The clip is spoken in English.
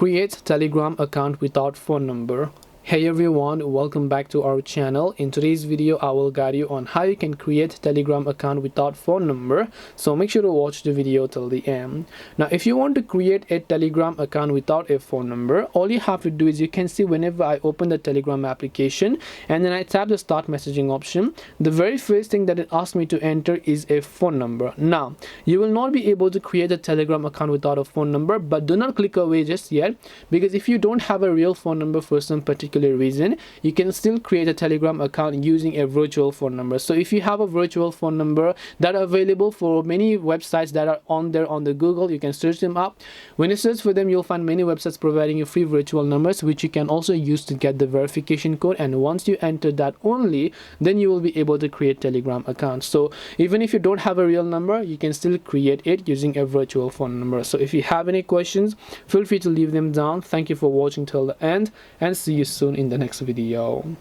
Create Telegram account without phone number. Hey everyone, welcome back to our channel. In today's video I will guide you on how you can create Telegram account without phone number, so make sure to watch the video till the end. Now if you want to create a Telegram account without a phone number, all you have to do is, you can see whenever I open the Telegram application and then I tap the start messaging option, the very first thing that it asks me to enter is a phone number. Now you will not be able to create a Telegram account without a phone number, but do not click away just yet, because if you don't have a real phone number for some particular reason, you can still create a Telegram account using a virtual phone number. So if you have a virtual phone number that are available for many websites that are on the Google, you can search them up. When you search for them, you'll find many websites providing you free virtual numbers, which you can also use to get the verification code, and once you enter that only, then you will be able to create Telegram accounts. So even if you don't have a real number, you can still create it using a virtual phone number. So if you have any questions, feel free to leave them down. Thank you for watching till the end, and see you soon in the next video.